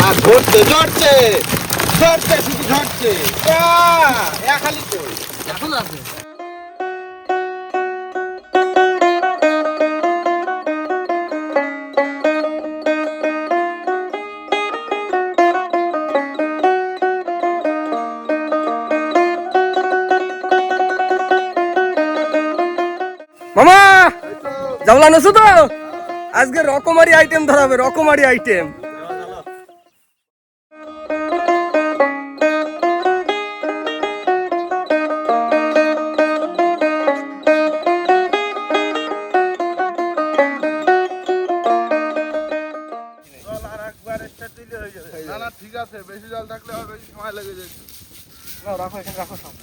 ঝরছে ঝরছে ঝরছে শুধু ঝরছে খালি তো এখন আছে মামা জামলা নছো তো আজকে রকমারি আইটেম ধরাবে রকমারি আইটেম ঠিক আছে বেশি জল থাকলে আর বেশি সময় লেগে যায় রাখো এখানে রাখো সব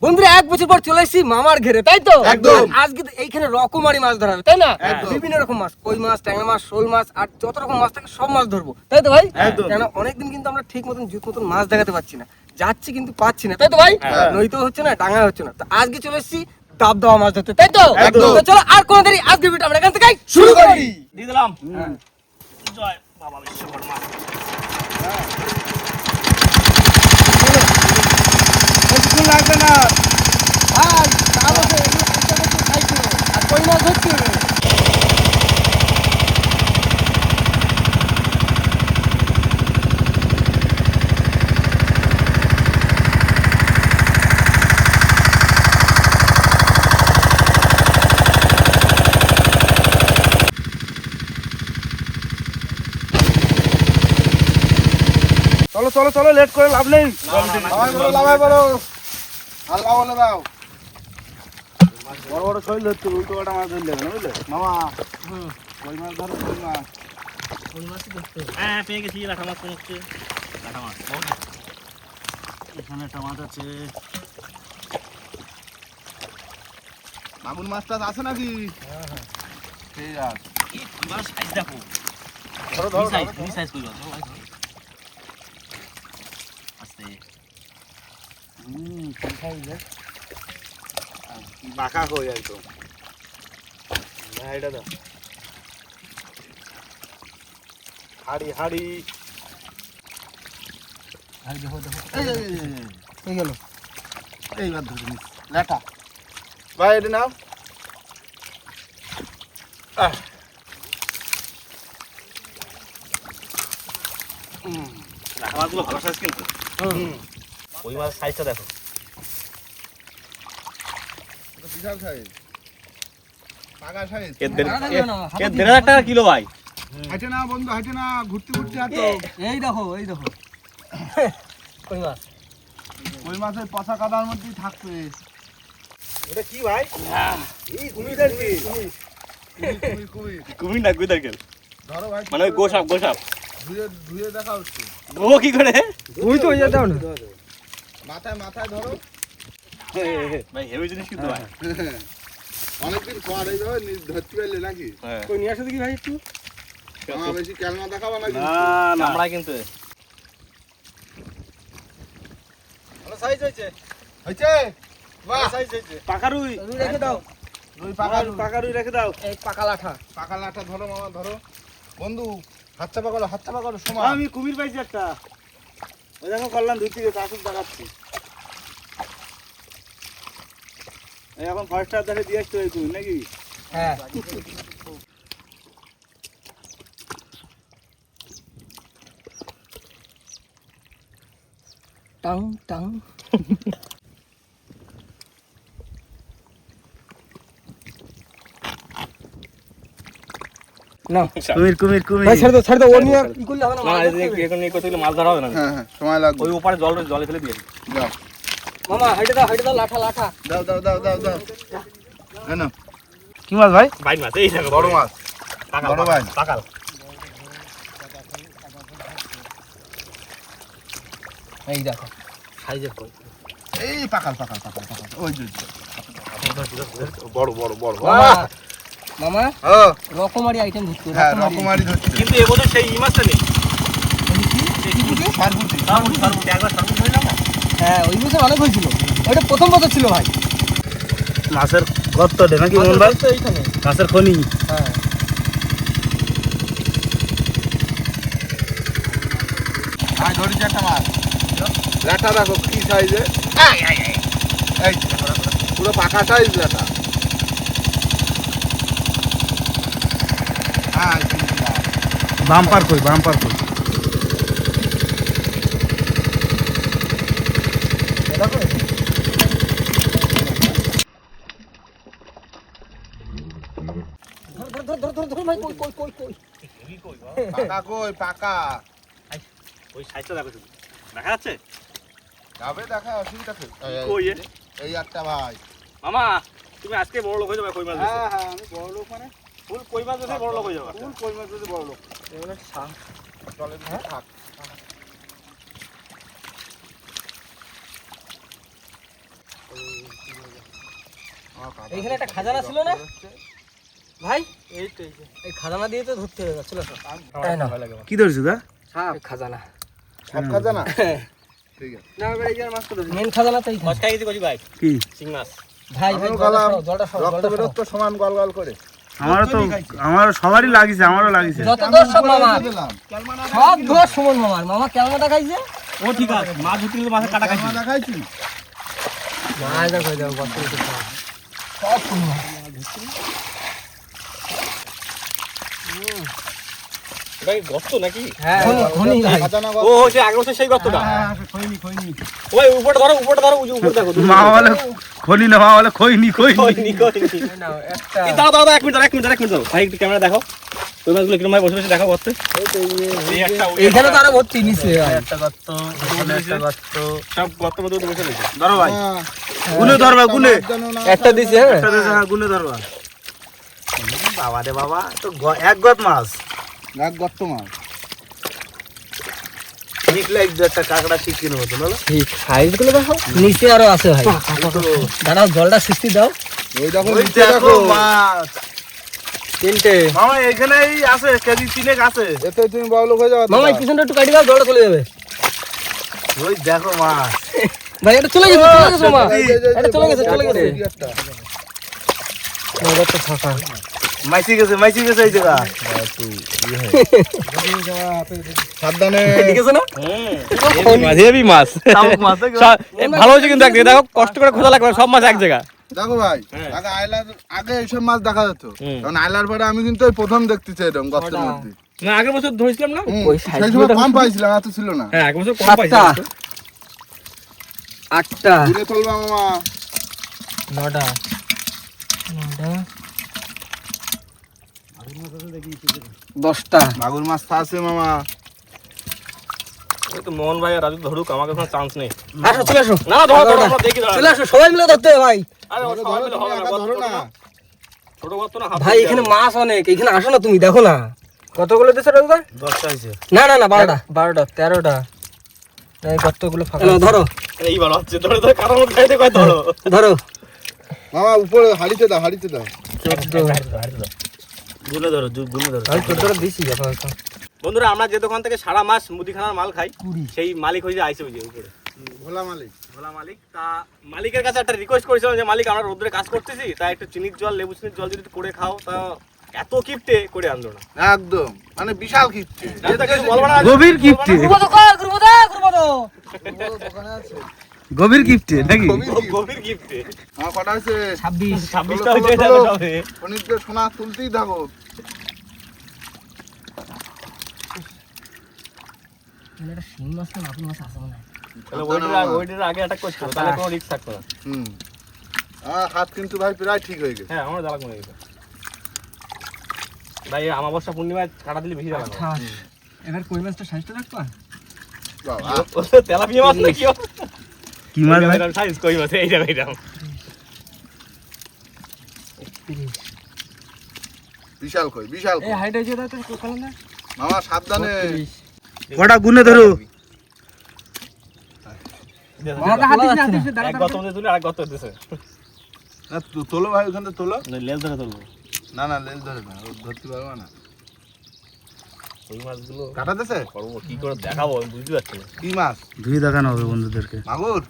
বন্ধুরা 1 বছর পর চলে এসেছি মামার ঘেরে তাই তো একদম আজকে এইখানে রকমারি মাছ ধরা হবে তাই না বিভিন্ন রকম মাছ কই মাছ ট্যাংরা মাছ শোল মাছ আর যত রকম মাছ থাকে সব মাছ ধরবো তাই তো ভাই কেন অনেকদিন কিন্তু আমরা ঠিক মতন জুত মতন মাছ দেখাতে পাচ্ছি না যাচ্ছি কিন্তু পাচ্ছি না তাই তো ভাই নইতেও হচ্ছে না ডাঙা হচ্ছে না তো আজকে চলে এসেছি দাব দেওয়া মাছ ধরতে তাই তো তো চলো আর কোন দেরি আজকে ভিডিও আমরা এখান থেকে শুরু করি দিয়ে দিলাম জয় বাবা বিশ্বকর্মা কিছু লাগবে না ভাই তাহলে এগুলো একটা কিছু খাইছো আর কই মাছ ধরছি চলো চলো চলো লেট করে লাভ নেই লাভাই বলো হালকা বলে দাও বড় বড় শৈল ধরছে উল্টো কাটা মাছ ধরলে না বুঝলে মামা কই মাছ ধরো কই মাছ হ্যাঁ পেয়ে গেছি লাঠা মাছ কোন হচ্ছে লাঠা মাছ এখানে একটা মাছ আছে মাগুর মাছ টাছ আছে নাকি ঠিক আছে মাছ সাইজ দেখো ধরো ধরো দুই সাইজ কইলো আস্তে কি খাইবে বাঁকা কই একদম না এটা দাও হাড়ি হাড়ি দেখো দেখো এই গেল এইবার ধরে নিস লেটা ভাই এটা নাও লাঠা মাছগুলো ভালো সাইজ কিন্তু ওই মাছ সাইজটা দেখো এটা বিশাল সাইজ পাকা সাইজ এর 1,500 টাকা কিলো ভাই হাঁটে না বন্ধু হাঁটে না ঘুরতে ঘুরতে হাঁটো এই দেখো কই মাছ ওই মাছের পচা কাদার মধ্যেই থাকবে এটা কি ভাই এই কুমির কি কুমির কুমির না গুইদার গেল ধরো ভাই মানে গোসাপ ধুয়ে ধুয়ে দেখা হচ্ছে ও কি করে তুই তো ইয়ে দাও না মাথায় মাথায় ধরো ভাই হেভি জিনিস কিন্তু ভাই অনেকদিন পর এইভাবে ধরতে পারলে নাকি কই নিয়ে আসো দেখি ভাই একটু আমার বেশি ক্যালমা দেখাবা নাকি না আমরা কিন্তু ভালো সাইজ হয়েছে হয়েছে বাহ সাইজ হয়েছে পাকা রুই রেখে দাও দুই পাকা রুই রেখে দাও এই পাকা লাঠা পাকা লাঠা ধরো মামা ধরো বন্ধু হাত চাপা করো সময় আমি কুমির পাইছি একটা ওই দেখো কল্যাণ ধুইতে গেছে আসুন দেখাচ্ছি এখন ফার্স্ট হাফ দেখে দিয়ে আসতে হয় কুমির নাকি হ্যাঁ টাং টাং না কুমির ভাই ছেড়ে দাও ও নিয়ে কি করলে হবে না না এখন এই করতে গেলে মাছ ধরা হবে না হ্যাঁ সময় লাগবে ওই উপরে জলে ফেলে দিয়েছি দাও মামা হাইটে দাও লাঠা দাও কেন কি মাছ ভাই বাইক মাছ এই দেখো বড় মাছ পাকাল বড় ভাই পাকাল এই দেখো সাইজের কই এই পাকাল ওই যে বড় মামা ও রকমারি আইটেম ধরতে হ্যাঁ রকমারি ধরছে কিন্তু এবছর সেই মাছটা নেই সারবুটি একবার সরবুটি হইলাম না হ্যাঁ ওই বছর অনেক হয়েছিল ওইটা প্রথম বছর ছিল ভাই মাছের গর্ত নাকি মন ভাই তো এইখানে মাছের খনি হ্যাঁ আয় ধরেছি একটা মাছ ল্যাটা দেখো কি সাইজে এই পুরো পাকা সাইজ ল্যাটা হ্যাঁ বাম্পার কই ধর ভাই, কই। পাকা কই পাকা ওই সাইজটা দেখো শুধু দেখা যাচ্ছে যাবে দেখা অসুবিধা কি কই এ? এই একটা ভাই মামা তুমি আজকে বড় লোক হয়ে যাবে কই মাছ বেচে। হ্যাঁ আমি বড় লোক মানে ফুল কই মাছ বেচে বড় লোক হয়ে যাবে ফুল কই মাছ যদি বড় লোক এগুলো শাক। চলে থাক এইখানে একটা খাজানা ছিল না ভাই? এই খাজানা দিয়ে তো ধরতে হবে, চলো তাই না? কি ধরছিস দা সাপ খাজানা। সব কাজে না ঠিক আছে না ভাই, এই যে মাছ তো মেন খাজানা তো এইখানে। খাই গেছি কই ভাই কি চিং মাছ। ভাই আমিও জলটা গেলাম, সরাও, জলটা সরাও, রক্ত জলটা সরাও। বেরোচ্ছে সমান গল গল করে আমার সবারই লাগিছে আমারও লাগিছে যত দোষ সব মামার, দিলাম সব দোষ সুমন মামার। মামা ক্যালমাটা খাইছে, ও ঠিক আছে মাছ ধরতে গেলে মাছের কাটা খাইছি দেখাইছি মাছ দেখো দেখো কত কিছু খাওয়া। সব সুমন। ভাই গর্ত নাকি হ্যাঁ খনি ভাই। খাজানা ও সে আগের বছর সেই গর্তটা হ্যাঁ, ওই উপরে ধরো ওই যে উপরে দেখো মা বলে খনি না মা বলে খইনি কইনি নাও একটা। এই দাঁড়াও এক মিনিট দাও ভাই একটু ক্যামেরা দেখো ওই মাছগুলো কিরকম ভাই বসে বসে দেখো করতে এই একটা এইখানে তো আরো ভর্তি নিচে ভাই। একটা গর্ত সব গর্ত মধ্যে বসে রয়েছে ধরো ভাই গুনে ধরবা গুনে একটা দিছে হ্যাঁ। একটা দেশে গুনে ধরবা বাবা রে বাবা তো এক গত মাছ এক গর্ত মাছ নিকলে একটা কাঁকড়া শিখিয়ে নেবো তো বলো ঠিক সাইজ গুলো দেখো, নিচে আরো আছে ভাই। দাঁড়াও জলটা সৃষ্টি দাও। ওই দেখো ওই নিচে দেখো দেখো মাছ তিনটে। মামা এখানেই আছে কেজি তিনেক আছে এতে তুমি বড় লোক হয়ে যাবে মামা এই পিছনটা একটু কাটি দাও, জলটা চলে যাবে। ওই দেখো মাছ ভাই এটা চলে গেছে মামা, এটা চলে গেছে নগরটা ফাঁকা। মাইসি গেছে এই জায়গা সাবধানে ঠিক আছে না? হেভি মাছ শামুক মাছ দেখো। ভালো হয়েছে কিন্তু একদিকে দেখো কষ্ট করে খোঁজা লাগবে না, সব মাছ এক জায়গা দেখো ভাই আগে এইসব মাছ দেখা যেত কারণ আইলার পরে আমি কিন্তু এই প্রথম দেখতেছি এরকম গর্তের মধ্যে না আগের বছর ধরেছিলাম না ওই সেই সময় কম পাইছিলাম এত ছিল না হ্যাঁ আগের বছর কম সাতটা, পাইছিলাম আটটা, ঘুরে চলবা মামা নটা, দশটা। মাগুর মাছ তো আছে মামা এই তো মোহন ভাই আর রাজু ধরুক আমাকে কোনো চান্স নেই আসো চলে আসো, না ধরো আমরা দেখি ধরো চলে আসো, সবাই মিলে ধরতে হবে ভাই। আরে ও ধরো, সবাই ধরো, মিলে তুমি হবে না, একা ধরো না ছোট গর্ত না হাফ ভাই এখানে মাছ অনেক, এখানে আসো না তুমি, দেখো না কতগুলো দিছে রাজুদা? 10টা হইছে না 12টা 13টা। এই কতগুলো ফাঁকা, ধরো এই ভালো হচ্ছে ধরে কারণ মধ্যে খাইতে কয় ধরো ধরো। মামা উপরে হাড়িতে দাও 14, গুনে ধরো গুনে ধরো আমি 14টা দিছি আপাতত। বন্ধুরা আমরা যে দোকান থেকে সারা মাস মুদিখানার মাল খাই সেই মালিক হয়ে আইছে ওই যে উপরে ভোলা মালিক ভোলা মালিক। তা মালিকের কাছে একটা রিকোয়েস্ট করেছিলাম যে মালিক আমরা রোদ্রে কাজ করতেছি তাই একটু চিনির জল লেবু চিনির জল যদি একটু করে খাও তা এত কিপটে করে আনলো না একদম মানে বিশাল কিচ্ছে এটা কিছু বলবো না গভীর কিপটে দোকানে আছে গভীর কিপটে নাকি গভীর কিপটে আমার কটা আছে 26, 26টা হয়ে যাবে সবে অনেকটা সোনা তুলতেই থাকো এটা শিং মাছ না মাগুর মাছ আছে না? তাহলে ওইটার আগে অ্যাটাক করছিল তাহলে কোনো রিস্ক থাকতো না আমার হাত কিন্তু ভাই প্রায় ঠিক হয়ে গেছে হ্যাঁ আমার জ্বালা কমে গেছে ভাই আমাবস্যা পূর্ণিমায় কাটা দিলে বেশি জ্বালা করে। 28। এবার কই মাছটা সাইজটা রাখবা? বাবা ও তো তেলাপিয়া মাছ নাকি ও কি মাছ ভাই এরকম সাইজ কই মাছ এইটা বিশাল কই বিশাল কই। এই হাইট হইছে দাও তো কোখানে না? মামা সাবধানে কটা গুনে ধরো এক গত মধ্যে তুলে আরেক গত দিতেছে না তোলো ভাই ওখান থেকে তোলো লেজ ধরে তুলবো না না লেজ ধরে না ও ধরতে পারবো না ওই মাছগুলো কাটা দেছে করবো কি করে দেখাবো আমি বুঝতে পারছি না কি মাছ ধুয়ে দেখানো হবে বন্ধুদেরকে মাগুর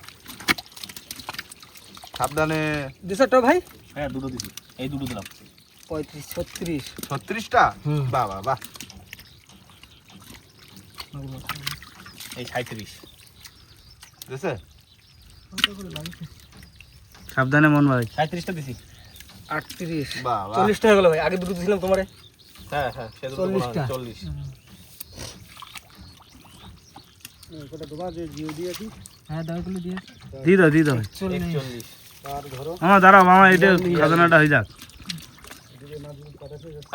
সাবধানে দিছটা ভাই? হ্যাঁ দুটো দিছি এই দুটো দিলাম 35, 36। 36টা হুম। বাবা বাহ এই 37 দেখছে সাবধানে মন ভাই 37টা দিছি 38 বাহ 40 টাকা হলো ভাই আগে দুটো দিছিলাম তোমারে হ্যাঁ হ্যাঁ সে 40 টা। 40 হ্যাঁ দাও গুলো দিয়ে দি দাও 41 মামা দাঁড়াও মামা এটা খাজানাটা হয়ে যাক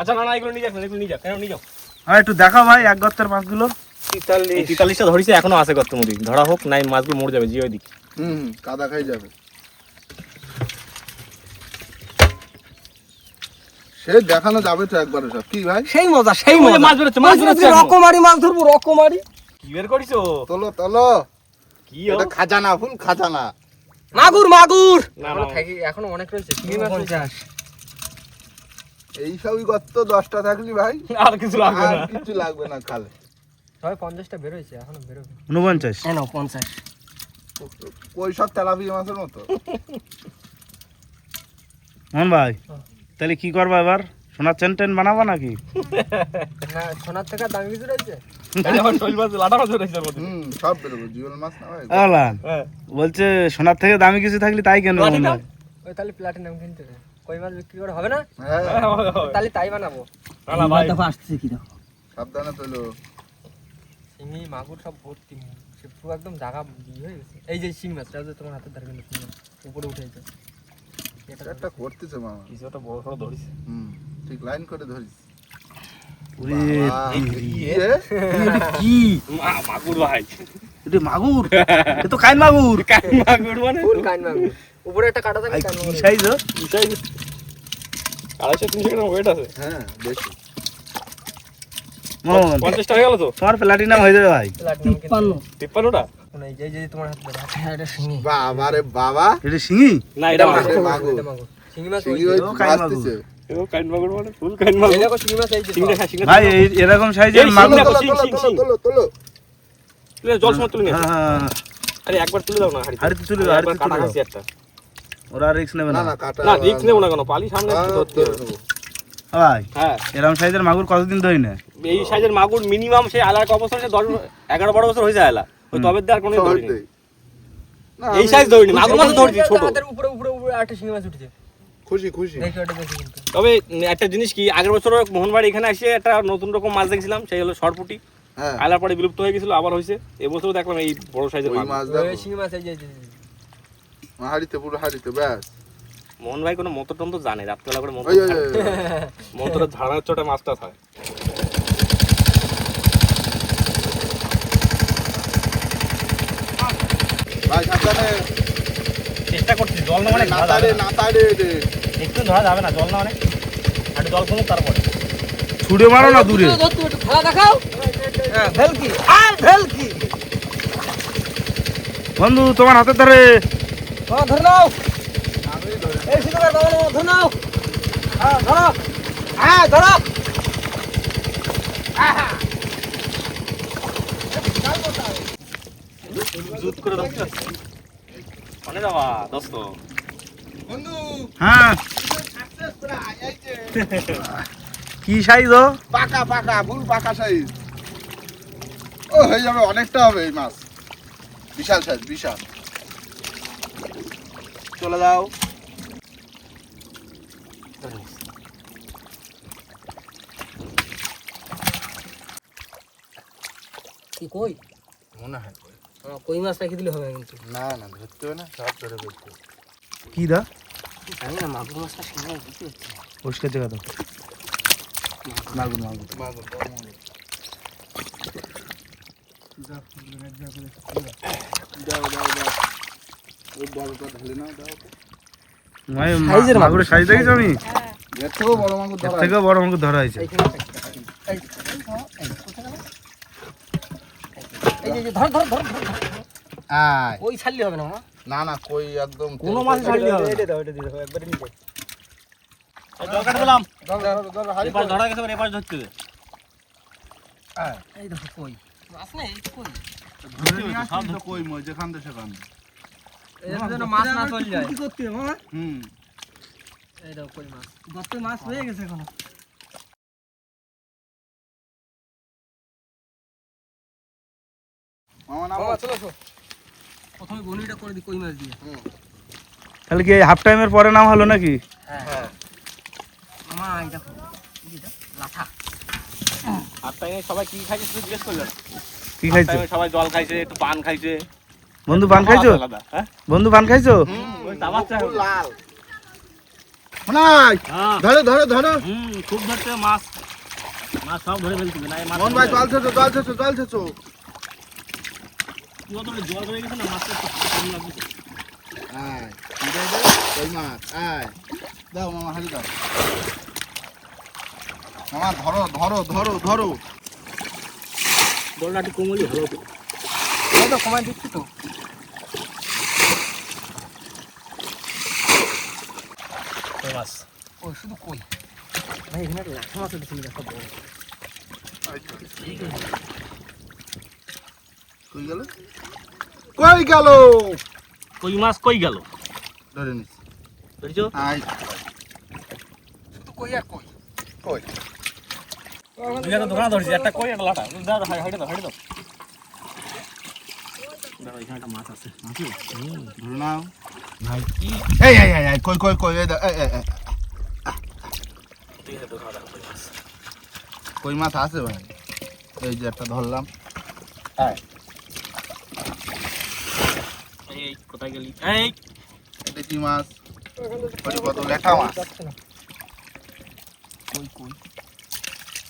আচ্ছা না এগুলো নিয়ে যাক কেন নিয়ে যাও আর একটু দেখাও ভাই এক গর্তের মাছগুলো 43টা ধরিছে এখনো আছে গর্তের মধ্যে ধরা হোক নাই মাছগুলো মরে যাবে জিও দিক কাদা খাই যাবে সে দেখানো যাবে তো একবারে সব কি ভাই সেই মজা মাছ বেরোচ্ছে রকমারি মাছ ধরবো রকমারি কি বের করিছো তোলো কি এটা খাজানা ফুল খাজানা মাগুর না এখনো অনেক রয়েছে শিঙি মাছ 50 এই সবই গর্ত 10টা থাকলি ভাই আর কিছু লাগবে আর না কিছু লাগবে না খালে সবাই 50টা বের হয়েছে এখনো বেরোবে 49 হ্যাঁ 50 ওই সব তেলাপিয়া মাছের মতো মন ভাই তাহলে কি করবা এবার সোনার চেন বানাবো নাকি না সোনার থেকে দামি কিছু রয়েছে আমার শৈল মাছ লাটা মাছ বেরোচ্ছে ওর মধ্যে সব বেরোবো জিওল মাছ না ভাই হ্যাঁ বলছে সোনার থেকে দামি কিছু থাকলে তাই কেন মন ভাই ওই তাহলে প্লাটিনাম কিনতে হবে কই মাছ বিক্রি করে হবে না হ্যাঁ তাহলে তাই বানাবো না ভাই দেখো আসছে কি দেখো সাবধানে তোলো শিঙি মাগুর সব ভর্তি সে পুরো একদম জায়গা হয়ে গেছে এই যে শিং মাছটা যে তোমার হাতের ধারে কিন্তু উপরে উঠেছে এটা একটা করতেছে মামা কিছুটা বড় সড় ধরিছে ঠিক লাইন করে ধরিস কি মাগুর ভাই এটা মাগুর এ তো কাইন মাগুর মাগুর মানে ফুল কাইন মাগুর উপরে একটা কাটা থাকে কাইন মাগুর সাইজ 250-300 গ্রাম ওয়েট আছে হ্যাঁ বেশি 50 টাকা গেল তো তোমার প্লাটিনাম হয়ে যাবে ভাই 53 53টা এই যে তোমার হাতে ধরে হ্যাঁ এটা শিঙি বাবা রে বাবা এটা শিঙি না এটা মাগুর। মাগুর এটা মাগুর শিঙি মাছ শিঙি ওই ওই আসতেছে ও কাইন মাগুর মানে ফুল কাইন মাগুর এই দেখো শিঙি মাছ এই যে সিংড়া খা সিংড়া ভাই এরকম সাইজের এই মাগুর শিং দেখো, তোলো শিং, শিং। তোলো তুলে জল সময় তুলে নিয়ে আসো। হ্যাঁ আরে একবার তুলে দাও না হাড়িতে তুলে দাও, একবার হাড়িতে কাটা তুলে দাও। খাসি একটা ওরা রিস্ক নেবে না কাটা না রিস্ক নেবো না কেন পালি সামনে একটু ধরতে হবে। ভাই হ্যাঁ এরকম সাইজের মাগুর কতদিন ধরি না এই সাইজের মাগুর মিনিমাম সেই আলার অবস্থা 10-11-12 বছর হয়ে যায় আলা ওই তবে আর কোনো ধরিনি এই সাইজ ধরিনি মাগুর মাছ ধরছি ছোট হাতের উপরে উপরে উপরে একটা শিঙি মাছ উঠেছে খুশি খুশি দেখি ওটা দেখি কিন্তু তবে একটা জিনিস কি আগের বছর মোহনবাড়ি এখানে এসে একটা নতুন রকম মাছ দেখছিলাম সেই হলো সরপুটি হ্যাঁ আলার পরে বিলুপ্ত হয়ে গেছিল আবার হয়েছে এবছরও দেখলাম এই বড় সাইজের ওই মাছ মাছ ওই দেখো শিঙি মাছ এই যে হাড়িতে পুরো হাড়িতে ব্যাস মোহন ভাই কোনো মন্ত্র টন্ত্র জানে রাত্রেবেলা করে মন্ত্র ওই ওই মন্ত্র ঝাড়ার চোটে মাছটা হয় ভাই সাবধানে চেষ্টা করছি জল না মানে নাতাড়ে রে একটু ধরা যাবে না জল না মানে আর জল কমুক তারপরে ছুড়ে মারো না দূরে ধরতে একটু খেলা দেখাও হ্যাঁ ভেলকি আর ভেলকি বন্ধু তোমার হাতে ধরে হ্যাঁ ধরে নাও এই শিকার বাবা ধরে নাও হ্যাঁ ধরো হ্যাঁ ধরো জুত করে ধরতে মানে যাবা দোস্ত বন্ধু হ্যাঁ কি সাইজ ও পাকা পাকা ফুল পাকা সাইজ ও হয়ে যাবে অনেকটা হবে এই মাছ বিশাল সাইজ বিশাল চলে যাও কি কই মনে হয় হ্যাঁ কই মাছ রেখে দিলে হবে কিন্তু না না ধরতে হবে না সব ধরে ফেলতে হবে। কি দা জানি না মাগুর মাছটা শিঙে দিতে হচ্ছে পরিষ্কার জায়গা দাও মাগুর মাগুর মাগুর, বড় মাগুর। দাও দাও দাও ওই বড়টা ঢেলে নাও দাও ভাই সাইজের মাগুর। মাগুরের সাইজ দেখেছো আমি এর থেকেও বড় মাগুর এর ধরা থেকেও বড় মাগুর ধরা হয়েছে এইখানে এই এই যে ধর ধর ধর ধর। আয় ওই ছাড়লে হবে না মা না না কই একদম কোনো মাছ ছাড়লি হবে এটা দাও এটা দিয়ে দাও একবারে নিচে জল কাটে দিলাম ধর ধর ধর হাড়ি এবার ধরা গেছে এবার ধরতে দে এই দেখো কই মাছ না এই কই ধরে নিয়ে আসছি তো কই মই যেখান থেকে সেখান এর জন্য মাছ না চলে যায় কি করতে হবে মামা হুম এই দাও কই মাছ গর্তে মাছ হয়ে গেছে এখন মামা নামো। মামা চলো প্রথমে বনিটা করে দিই কই মাছ দিয়ে। তাহলে কি হাফ টাইমের পরে নাম হলো নাকি? হ্যাঁ মামা এই দেখো এটা লাঠা। আর তাই সবাই কি খাইছে শুধু জিজ্ঞেস করলেন? কি খাইছো? তাই সবাই জল খাইছে, একটু পান খাইছে। বন্ধু পান খাইছো? আলাদা, হ্যাঁ? বন্ধু পান খাইছো? ওই তামাকটা পুরো লাল। মনাই, হ্যাঁ। ধরো ধরো ধরো। খুব ধরছে মাছ। মাছ সব ধরে ফেলছে না এই মাছ। মোহন ভাই জল ছেছো, জল ছেছো, জল ছেছো। পুরো তো জল ধরে গেছে না মাছটা একটু কম লাগছে। আয়, কি দেয় দে? কই মাছ, আয়। দাও মামা, হাড়ি দাও। মামা ধরো ধরো ধরো ধরো। জলটা একটু কমলি ভালো হতো। এই তো কমাই দিচ্ছি তো। কই মাছ। ওই শুধু কই ভাই এখানে একটা লাঠা মাছ উঠেছিল একটা বড়। কই গেল? কই গেল? কই মাছ কই গেল? ধরে নিস। ধরেছো? আয়, শুধু কই আর কই। কই? দুইটা দোকান ধরেছি, একটা কই একটা লাটা। দাও দাও হাইডে দাও, হাইডে দাও। দাও এখানে একটা মাছ আছে। আছে? ধরে নাও। ভাই কি? এই এই এই এই, কই কই কই, এই দাও, এই এই এই। ঠিক আছে দোকান দাও কই মাছ। কই মাছ আছে ভাই। এই যে একটা ধরলাম। এই কোথায় গেলি? এই এটা কি মাছ? ওই কত লেখা মাছ। কই কই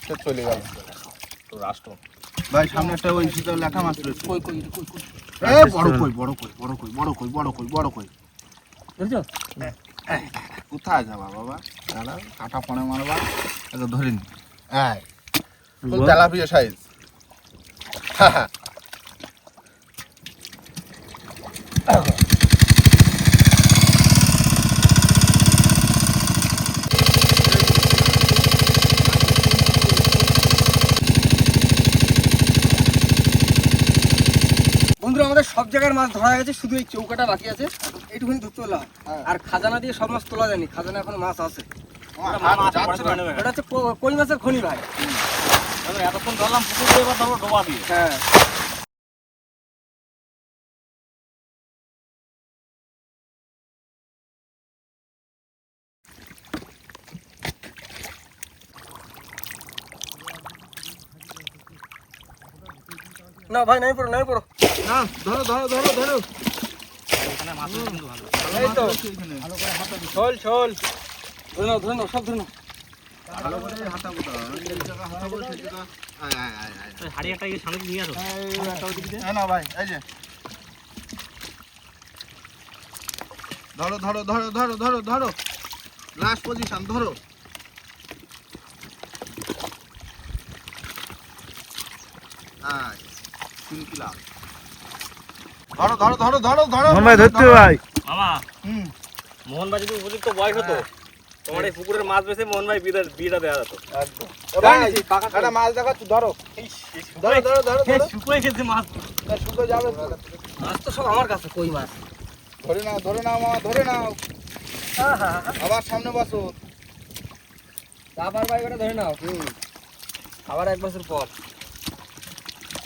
সে চলে গেল। তো রাষ্ট্র। ভাই সামনে একটা ওই শীত লেখা মাছ রয়েছে। কই কই কই কই এ বড় কই, বড় কই, বড় কই, বড় কই, বড় কই, বড় কই। বুঝছো? কোথায় যাবা বাবা? দাঁড়াও, কাটা পনে মারবা। এটা ধরে নি। এই, ফুল তেলাপিয়া সাইজ। বন্ধুরা আমাদের সব জায়গার মাছ ধরা গেছে, শুধু এই চৌকাটা বাকি আছে, এইটুকুনি ধরতে হলো। হ্যাঁ। আর খাজানা দিয়ে সব মাছ তোলা যায়নি, খাজানা এখন মাছ আছে। আমার হাত যাচ্ছে না। এটা হচ্ছে কই মাছের খনি ভাই। এতক্ষণ ধরলাম পুকুর দিয়ে, এবার ধরবো ডোবা দিয়ে। হ্যাঁ না ভাই নাই পড়ো নাই পড়ো। না, ধরো ধরো ধরো ধরো। এখানে মাছ কিন্তু ভালো। এই তো এখানে। শোল শোল ধরে নাও সব ধরে নাও। ভালো করে হাতাবো দাও। এই জায়গা হাতাবো, সেই জায়গা। আয় আয় আয় আয়। ওই হাড়ি একটা সামনে নিয়ে আসো। এই নাও ভাই, এই যে। ধরো ধরো ধরো ধরো ধরো ধরো। লাস্ট পজিশন ধরো। আয়, চিনকিলাম। ধরো ধরো ধরো ধরো ধরো। মোহন ভাই ধরতে হবে ভাই। মামা হুম। মোহন ভাই যদি উপযুক্ত বয়স হতো, তোমার এই পুকুরের মাছ বেছে মোহন ভাই বিয়েটা দেওয়া যেত। একটা মাছ দেখাচ্ছ, ধরো। ধরো ধরো ধরো ধরো। শুকিয়ে গেছে মাছ। শুকে যাবে তো। মাছ তো সব আমার কাছে কই মাছ। ধরে নাও মামা, ধরে নাও। আবার সামনে বসো। আবার ভাই ওটা ধরে নাও। আবার এক বছর পর।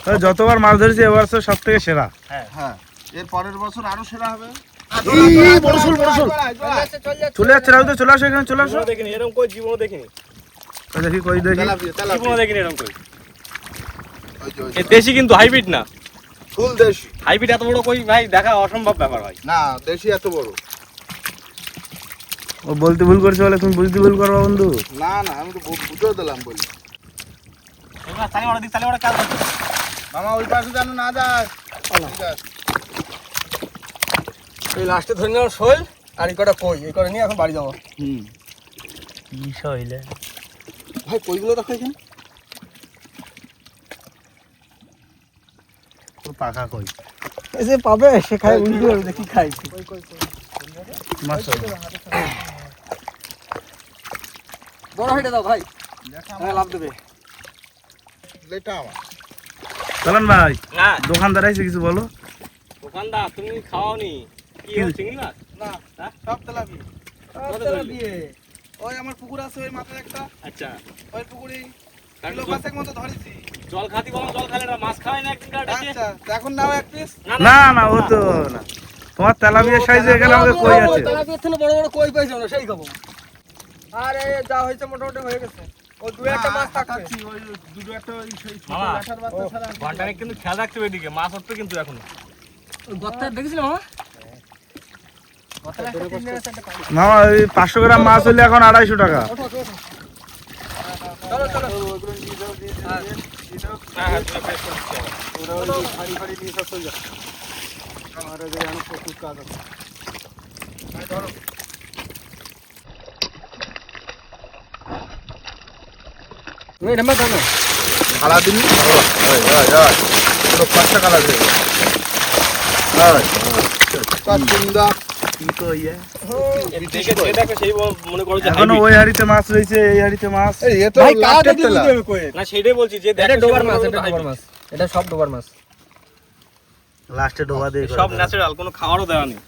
তাহলে যতবার মাছ ধরেছি এবার সব থেকে সেরা। হ্যাঁ, এর পরের বছর আরো সেরা হবে। বড় শোল, বড় শোল। চলে যাচ্ছে রাহুল, চলে আসো এখানে, চলে আসো। জীবনও দেখিনি এরকম কই, জীবনও দেখিনি। ওই দেখি কই দেখি। Tilapia, tilapia. জীবনও দেখিনি এরকম কই। ওই যে, ওই এ যে। দেশি কিন্তু হাইব্রিড না। ফুল দেশি। হাইব্রিড এত বড় কই ভাই দেখা অসম্ভব ব্যাপার ভাই। না, দেশি এত বড়। ও বলতে ভুল করছে বলে তুমি বুঝতে ভুল করবা বন্ধু। না না, আমি তো বুঝে দিলাম বলি। এবার তালে ওরা দিক, তালে ওরা কাজ করছে। মামা ওই পাশে যেন না যায়। ঠিক আছে। এই লাস্টে ধরে নাও শোল আর এই কটা কই, এই কটা নিয়ে এখন বাড়ি যাবো। হুম। কি সইলে? ভাই কইগুলো দেখো এখানে। তো পাকা কই। এসে পাবে সে খায় উল্টো দেখি খাই। মাছ বড় হেঁটে দাও ভাই, দেখা হ্যাঁ লাভ দেবে। লেটা আমার। চলেন ভাই, না দোকানদার আছে কিছু বলো। দোকানদার তুমি খাওনি কি কি? চিংড়ি মাছ? না, হ্যাঁ? সব তেলাপিয়া। ওই আমার পুকুর আছে, ওই মাথায় একটা। আচ্ছা ওই পুকুরে তার কিলো 5 মতো ধরেছি। জল খাতি বাবা, জল খালে না, মাছ খাওয়াই না একদিন কাটা দিয়ে। আচ্ছা তা এখন নাও এক পিস। না না ও তো না, তোমার তেলাপিয়া সাইজে এখানে আমাকে কই আছে। তেলাপিয়ার থেকে বড় বড় কই পাইছি আমরা, সেই খাবো। আরে যা হয়েছে মোটামুটি হয়ে গেছে, ও দু একটা মাছ থাকবে। খাচ্ছি, ওই দুটো একটা ওই সেই ছোট মামা, ল্যাঠার বাচ্চা ছাড়া আর কিছু ঘন্টাখানেক কিন্তু খেয়াল রাখতে হবে এদিকে, মাছ উঠবে কিন্তু এখনো। ওই গর্তা দেখেছিলাম মামা? গর্তাটা একটা তিন জায়গায় চারটে পাই। মামা ওই 500 গ্রাম মাছ হলে এখন 250 টাকা। ওঠো, ওঠো, ওঠো। চলো, চলো। ওগুলো নিয়ে যাও, দিয়ে দাও, হ্যাঁ। দিয়ে দাও। হ্যাঁ, হ্যাঁ, তুমি বেশ করে দিচ্ছি আবার। ওরা ওই ফাড়ি ফাড়ি নিয়ে সব চলে যাও। আমার এদের এখন প্রচুর কাজ আছে। তুমি এটা মাছ দাও না। খালা দিন পুরো 5 টাকা লাগবে। কাচিন্দা কি তো ইয়ে এদিকে যে দেখবে সেই মনে করো যে এখনো hybrid। ওই হাড়িতে মাছ রয়েছে, এই হাড়িতে মাছ। এই এ তো ভাই কাজ লাস্টের দেখলে তেলা। বুঝতে হবে কই। না সেটাই বলছি, যে এটা দেখবে সে ডোবার মনে মাছ, করবে এটা hybrid। ডোবার মাছ। এটা সব ডোবার মাছ। লাস্টে ডোবা দিয়ে সব ন্যাচারাল, কোনো খাওয়ারও দেওয়া নেই।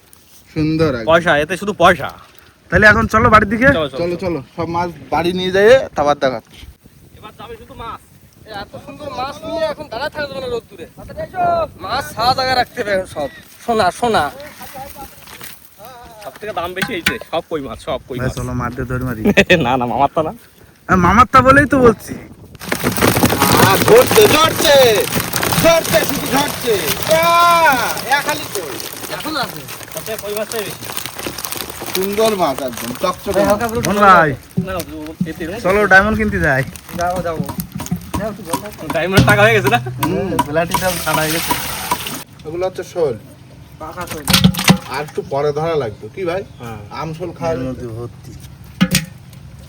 সুন্দর একদম। পয়সা, এতে শুধু পয়সা। তাহলে এখন চলো বাড়ির দিকে। চলো চলো চলো সব মাছ বাড়ি নিয়ে যাই তারপর দেখাচ্ছি। এবার যাবে শুধু মাছ। এই এত সুন্দর মাছ নিয়ে এখন দাঁড়ায় থাকা যাবে না রোদ্দুরে। মাছ সারা জায়গায় রাখতে হবে সব। সোনা সোনা। সব থেকে দাম বেশি এইতে, সব কই মাছ, সব কই ভাই মাছ। চলো মারতে ধরে মারি। না না, মামার তো না। মামারটা বলেই তো বলছি। ধরছে ধরছে ধরছে শুধু ধরছে খালি কই এখন আছে। সবথেকে কই মাছটাই বেশি। সুন্দর মাছ একদম চকচকে ভাই মাছ। হালকা করে মন ভাই না না, এতে চলো ডায়মন্ড কিনতে যাই। যাও যাও। যাও একটু জল দাও। ডায়মন্ড টাকা হয়ে গেছে না? বেলাটি চাল ছাড়া হয়ে গেছে। ওগুলো হচ্ছে শোল পাখা শোল। আর একটু পরে ধরা লাগবে কি ভাই হ্যাঁ। আম শোল খাওয়া এর মধ্যে ভর্তি।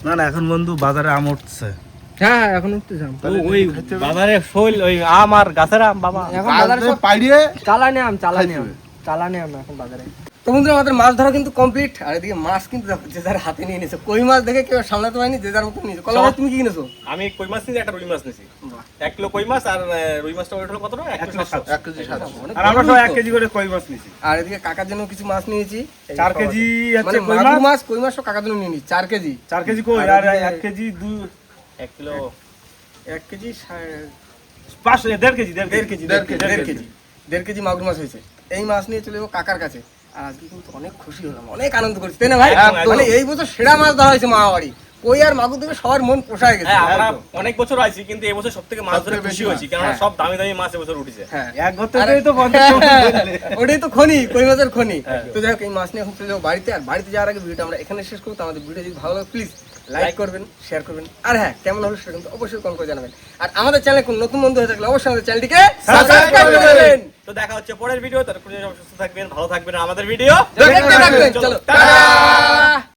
না না এখন বন্ধু বাজারে আম উঠছে। হ্যাঁ এখন উঠতে যাম। ওই বাজারে শৈল, ওই আম আর গাছের আম বাবা। এখন বাজারে সব পাইড়ে চালানে আম, চালানে আম, চালানে আম এখন বাজারে। তো বন্ধুরা আমাদের মাছ ধরা কিন্তু কমপ্লিট। আর এদিকে মাছ কিন্তু দেখো যে যার হাতে নিয়ে নিয়েছে। কই মাছ দেখে কেউ সামলাতে পারেনি, যে যার মতো নিয়েছে। কলা ভাই তুমি কি কিনেছো? আমি কই মাছ নিয়েছি, একটা রুই মাছ নিয়েছি। 1 কিলো কই মাছ, আর রুই মাছটা ওয়েট হলো কত টাকা? 1 কিলো 700। 1 কেজি 700 অনেক আর আমরা বড় সব 1 তো। কেজি করে কই মাছ নিছি। আর এদিকে কাকার জন্য কিছু মাছ নিয়েছি। 4 কেজি মানে হচ্ছে কই মাগুর মাছ। মাছ, কই মাছ সব কাকার জন্য নিয়ে নিই 4 কেজি। 4 কেজি কই আর আর এদিকে 1 KG 1 kilo 1 KG 5 1.5 KG 1.5 KG, 1.5 1.5 KG, 1.5 KG মাগুর মাছ হয়েছে। এই মাছ নিয়ে চলে যাবো কাকার কাছে। আর আজকে কিন্তু অনেক খুশি হলাম, অনেক আনন্দ করছি, তাই না ভাই? একদম, মানে এই বছর সেরা মাছ ধরা হয়েছে মামাবাড়ি। কই আর মাগুর দেখে সবার মন পোষায় গেছে। হ্যাঁ, আমরা অনেক বছর আইছি, কিন্তু এবছর সবথেকে মাছ ধরে সবথেকে খুশি বেশি হয়েছি, কারণ হ্যাঁ। সব দামি দামি মাছ এবছর উঠেছে। হ্যাঁ, এক ঘন্টাতেই তো 50 ওটাই তো খনি, কই মাছের খনি। হ্যাঁ। তো যাই হোক, এই মাছ নিয়ে এখন চলে যাবো বাড়িতে। আর বাড়িতে যাওয়ার আগে ভিডিওটা আমরা এখানে শেষ করবো। তো আমাদের ভিডিও যদি ভালো লাগে প্লিজ লাইক করবেন, শেয়ার করবেন। আর হ্যাঁ, কেমন হলো সেটা কিন্তু অবশ্যই কমেন্ট করে জানাবেন। আর আমাদের চ্যানেলে কোন নতুন বন্ধু হয়ে থাকলে অবশ্যই আমাদের চ্যানেলটিকে সাবস্ক্রাইব করে দেবেন। তো দেখা হচ্ছে পরের ভিডিও, তারপরে সুস্থ থাকবেন, ভালো থাকবেন, আর আমাদের ভিডিও দেখতে থাকবেন। চলো, টাটা।